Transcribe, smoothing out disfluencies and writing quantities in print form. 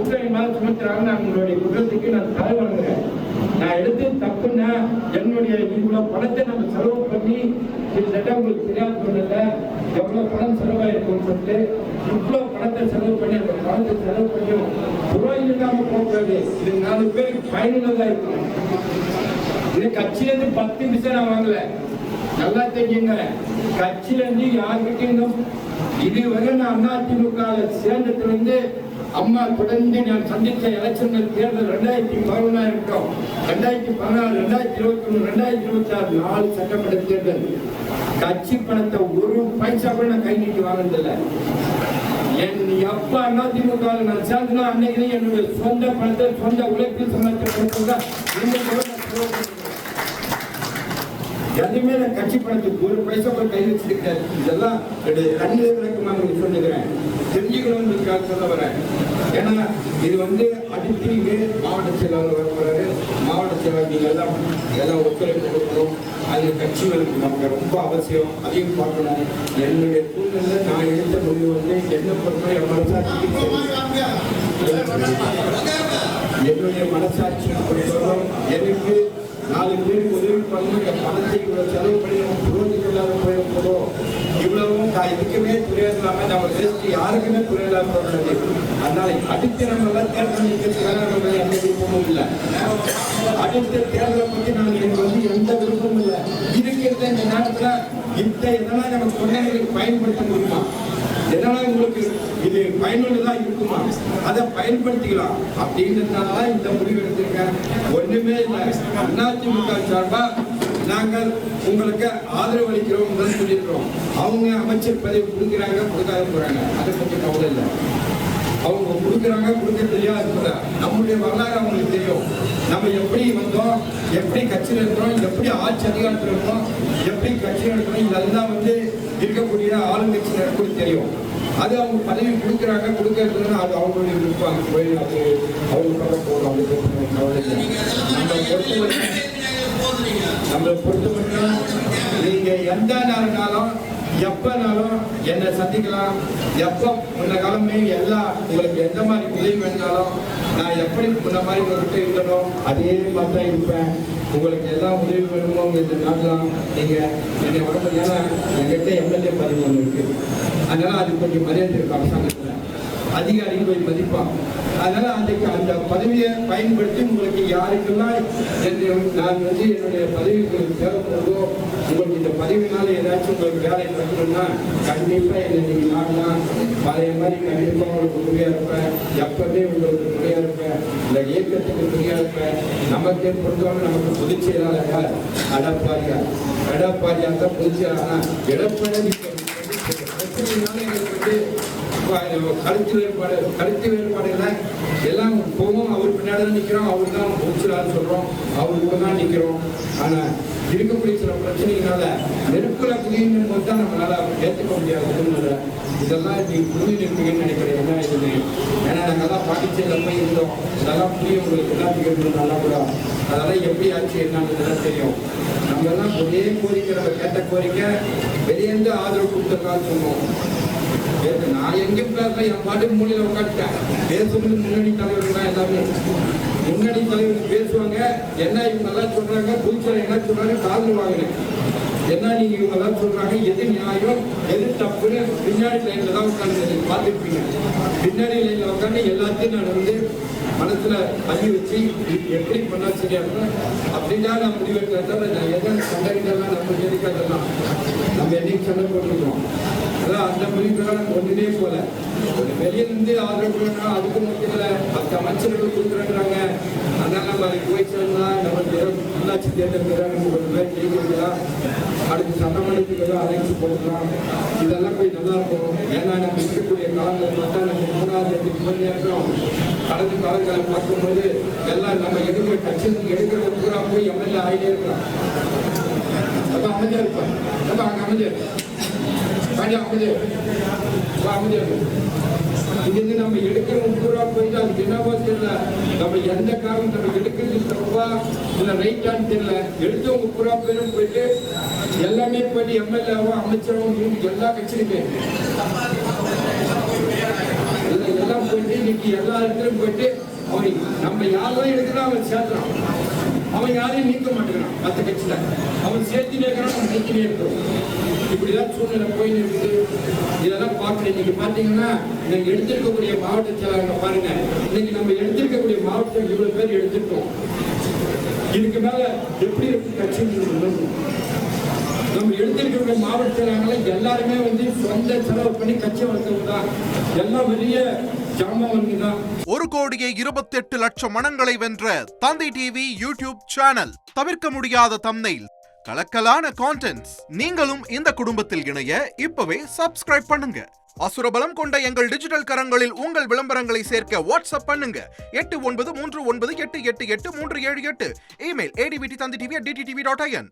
குற்றம் மேல சுமத்துறாங்க. நான் உங்களுடைய குற்றத்துக்கு நான் தலை வழங்குறேன். நான் எடுத்து தப்புன்னா என்னுடைய இவ்வளவு பணத்தை நம்ம செலவு பண்ணி கிட்டத்தட்ட உங்களுக்கு தெரியாது பண்ணல எவ்வளவு பணம் செலவாயிருக்கும்னு சொல்லிட்டு இவ்வளவு பணத்தை செலவு பண்ணி அந்த பணத்தை செலவு பண்ணியும் புரோஜனம் இல்லாம போகக்கூடாது. இது 4 பேருக்கு பயனுள்ளதா இருக்கும். இது கட்சியிலிருந்து 10 பைசா நான் வாங்கல. நல்லா தெரியுங்க, கட்சியிலிருந்து யாருக்கிட்டையும் இதுவரை நான் அதிமுக சேர்ந்ததுலேருந்து அம்மா தொடர்ந்து நான் சந்தித்த எலெக்ஷன்கள் தேர்தல் 2011 இருக்கட்டும், 2016, 2021, 2026 4 சட்டமன்ற தேர்தல் கட்சி பணத்தை ஒரு பைசா கூட நான் கை நீட்டி வாங்கினதில்லை. என் எப்ப அதிமுக நான் சேர்ந்தனா அன்னைக்கு என்னுடைய சொந்த பணத்தை சொந்த உழைப்பில் சம்பாதித்த எதுவுமே நான் கட்சி பணத்துக்கு ஒரு பைசா கூட கை வச்சிருக்கேன். இதெல்லாம் கண்ணிலே விளக்கமாக சொல்லுகிறேன், தெரிஞ்சுக்கணும்னு சொல்ல வரேன். ஏன்னா இது அடுத்து இங்கே மாவட்ட செயலாளர் வரப்போறாரு. மாவட்ட செயலாளர் நீங்க எல்லாம் ஒத்துழைப்பு கொடுக்கணும். அது கட்சிகளுக்கு நமக்கு ரொம்ப அவசியம். அதையும் பார்க்கணும். என்னுடைய சூழ்நிலை நான் எடுத்த முடிவு என்ன பொறுத்த என் மனசாட்சிக்கு என்னுடைய மனசாட்சி எனக்கு 4 பேருக்கு உதவி பண்ணணும். என் பணத்தை இவ்வளவு செலவு பண்ணி நம்ம புரோஜனம் இல்லாத போயிடும். இவ்வளவும் இதுக்குமே புரியலாம நம்ம தேசத்துக்கு யாருக்குமே புரியலாம போகிறது. அதனால அடுத்த நம்ம எல்லாம் தேர்தல் நிற்கிறதுக்காக நம்ம எந்த விருப்பமும் இல்லை. அடுத்த தேர்தலை பற்றி நாங்கள் எனக்கு எந்த விருப்பமும் இல்லை. இருக்கிறத இந்த நேரத்தில் இதெல்லாம் நம்ம குழந்தைகளுக்கு பயன்படுத்த முடியுமா, எதனால உங்களுக்கு இது பயனுள்ளதா இருக்குமா, அதை பயன்படுத்திக்கலாம் அப்படின்றதுனால இந்த முடிவு எடுத்திருக்கேன். ஒண்ணுமே இல்லை. அதிமுக சார்பா நாங்கள் உங்களுக்கு ஆதரவு அளிக்கிறோம் சொல்லியிருக்கிறோம். அவங்க அமைச்சர் பதவி கொடுக்குறாங்க, கொடுக்காத போறாங்க, அதை பற்றி கவலை இல்லை. அவங்க கொடுக்குறாங்க, கொடுக்க தெரியாது. நம்முடைய வரலாறு அவங்களுக்கு தெரியும். நம்ம எப்படி வந்தோம், எப்படி கட்சியில் இருக்கிறோம், எப்படி ஆட்சி அதிகாரத்தில் இருக்கோம், எப்படி கட்சியில் இருக்கிறோம், இதெல்லாம் இருக்கக்கூடிய ஆளுங்கட்சியினர் கூட தெரியும். அது அவங்க பதவி கொடுக்குறாங்க, கொடுக்கறதுனா அது அவங்களுடைய விருப்பம். போய் அது அவங்க போகிறோம். நம்மளை பொறுத்த மட்டும் நீங்க எந்த நாளுனாலும் எப்பனாலும் என்னை சந்திக்கலாம். எப்போ முன்ன காலமே எல்லாம் உங்களுக்கு எந்த மாதிரி உதவி வேணாலும் நான் எப்படி முன்ன மாதிரி உங்கள்கிட்ட இருக்கணும் அதே மாதிரி தான் இருப்பேன். உங்களுக்கு எல்லா உதவி வேணுமோ இந்த நாட்லாம் நீங்கள் என்னை உடம்பு. ஏன்னா என்கிட்ட எம்எல்ஏ பதவி ஒன்று இருக்குது. அதனால அது கொஞ்சம் மரியாதை இருக்கு. அரசாங்கத்தில் அதிகாரிகள் போய் மதிப்பான். அதனால அந்த பதவியை பயன்படுத்தி உங்களுக்கு யாருக்கெல்லாம் நான் என்னுடைய பதவிக்கு தேவைப்படுறதோ, உங்களுக்கு இந்த பதவினால ஏதாச்சும் உங்களுக்கு வேலை நடக்கணும்னா கண்டிப்பாக என்னை நீங்கள் நாடலாம். பழைய மாதிரி கண்டிப்பாக உங்களுக்கு துணையாக இருப்பேன். எப்பவுமே உங்களுக்கு துணையாக இருப்பேன். இந்த இயக்கத்துக்கு துணையாக இருப்பேன். நமக்கு பொறுத்தவரை நமக்கு பொதுச் செயலாளர் எடப்பாடியாக தான் பொதுச் செயலாளர். எடப்பாடி கருத்து வேறுபாடுல எல்லாம் போவோம். அவர் பின்னாடி தான் நிற்கிறோம். அவர் தான் பொதுச்செயலாளர் சொல்றோம். அவருக்கு தான் நிற்கிறோம். ஆனா இருக்கக்கூடிய சில பிரச்சனைகளால நெருப்புல புரியும் போது தான் நம்மளால ஏற்றுக்க முடியாத சூழ்நிலை. இதெல்லாம் நீங்க புரிஞ்சு நிற்பீங்கன்னு நினைக்கிறேன். என்ன இது, ஏன்னா நாங்கெல்லாம் பாண்டிச்சேரியில் போய் இருந்தோம். இதெல்லாம் புரியும் உங்களுக்கு எல்லாத்துக்கும் நல்லா கூட. அதெல்லாம் எப்படி ஆச்சு என்னன்னு தெரியும். நம்ம எல்லாம் ஒரே கோரிக்கை, நம்ம கேட்ட கோரிக்கை வெளியேந்து ஆதரவு கொடுத்ததாக சொன்னோம். நான் எங்கேயும் பேசல, என் பாட்டுக்கு மூலையில் உட்காந்துட்டேன். பேசும்போது முன்னணி தலைவர்கள் தான் எல்லாமே. முன்னணி தலைவர்கள் பேசுவாங்க. என்ன இவங்க எல்லாம் சொல்றாங்க, புதுச்சேரி என்ன சொல்றாங்க, காதல் வாங்கினேன். என்ன நீங்க இவங்க எல்லாம் சொல்றாங்க, எது நியாயம் எது தப்புன்னு பின்னாடி லைன்ல தான் உட்காந்து பார்த்துருப்பீங்க. பின்னாடி லைன்ல உட்காந்து எல்லாத்தையும் நான் மனசுல பதிவு வச்சு எப்படி பண்ணா சரியா இருக்கும் அப்படின்னா நான் முடிவெடுக்கிறத நான் எதன் சண்டைகள்லாம் நம்ம எதுக்காதெல்லாம் நம்ம என்னைக்கு சண்டை போட்டிருக்கோம். அதான் அந்த முடிவுகளால் ஒன்றுமே போல வெளியிலிருந்து ஆதரவு கொடுக்கணும். அதுக்கு முக்கியல 10 அமைச்சர்கள் கொடுக்குறாங்க. அதனால நம்ம அதுக்கு போய் சொல்லலாம். நம்ம உள்ளாட்சி தேர்தல் நம்ம ஒரு பேர் ஜெயிக்கலாம். அடுத்து சட்டமன்றத்துக்கு அழைச்சி போடலாம். இதெல்லாம் போய் நல்லா இருக்கும். ஏன்னா நம்ம இருக்கக்கூடிய காலங்களை பார்த்தா நம்ம 3ஆவது இடத்துக்கு போய் இருக்கிறோம். கடந்த காலங்களை பார்க்கும்போது எல்லாம் நம்ம எடுக்கிற கட்சிகளுக்கு எடுக்கிற பூரா போய் எம்எல்ஏ ஆகிட்டே இருக்கலாம். அப்போ அமைதியாக இருப்போம். அப்போ அங்கே அமைதியாக இங்கிருந்து நம்ம எடுக்கிற பூரா போயிட்டு அதுக்கு என்னவோ தெரியல. நம்ம எந்த காரணம் நம்ம எடுக்கிறது தப்பா இல்லை ரைட்டான்னு தெரியல. எடுத்தவங்க பூரா பேரும் போயிட்டு எல்லாமே போயிட்டு எம்எல்ஏவோ அமைச்சரோ எல்லா கட்சியுமே எல்லாம் போயிட்டு இன்னைக்கு எல்லா இடத்துலையும் போயிட்டு அவன் நம்ம யாரெல்லாம் எடுக்கிறோம் அவன் சேர்த்துறான், அவன் யாரையும் நீக்க மாட்டேங்கிறான். மற்ற கட்சியில அவன் சேர்த்து இருக்கிறான், நம்ம நீக்கினே இருக்கிறோம். இப்படிதான் சூழ்நிலை போயின்னு இருக்குது. இதெல்லாம் பார்க்கணும். இன்னைக்கு பார்த்தீங்கன்னா நீங்க எடுத்திருக்கக்கூடிய மாவட்ட செயலாளர்களை பாருங்க. இன்னைக்கு நம்ம எடுத்திருக்கக்கூடிய மாவட்டம் இவ்வளவு பேர் எடுத்திருக்கோம். இதுக்கு மேல எப்படி இருக்கு கட்சி? நம்ம எடுத்திருக்கிற மாவட்ட செயலாளர்கள் எல்லாருமே சொந்த செலவு பண்ணி கட்சி வளர்த்தவங்க தான். எல்லாம் பெரிய ஜாமான் தான். 1,28,00,000 மனங்களை வென்ற தந்தி டிவி யூடியூப் சேனல். தவிர்க்க முடியாத தம்ப்நெயில், கலக்கலான கான்டென்ட்ஸ். நீங்களும் இந்த குடும்பத்தில் இணைய இப்பவே சப்ஸ்கிரைப் பண்ணுங்க. அசுரபலம் கொண்ட எங்கள் டிஜிட்டல் கரங்களில் உங்கள் விளம்பரங்களை சேர்க்க வாட்ஸ்அப் பண்ணுங்க. 8939888838. Email advtthanditv@dttv.in.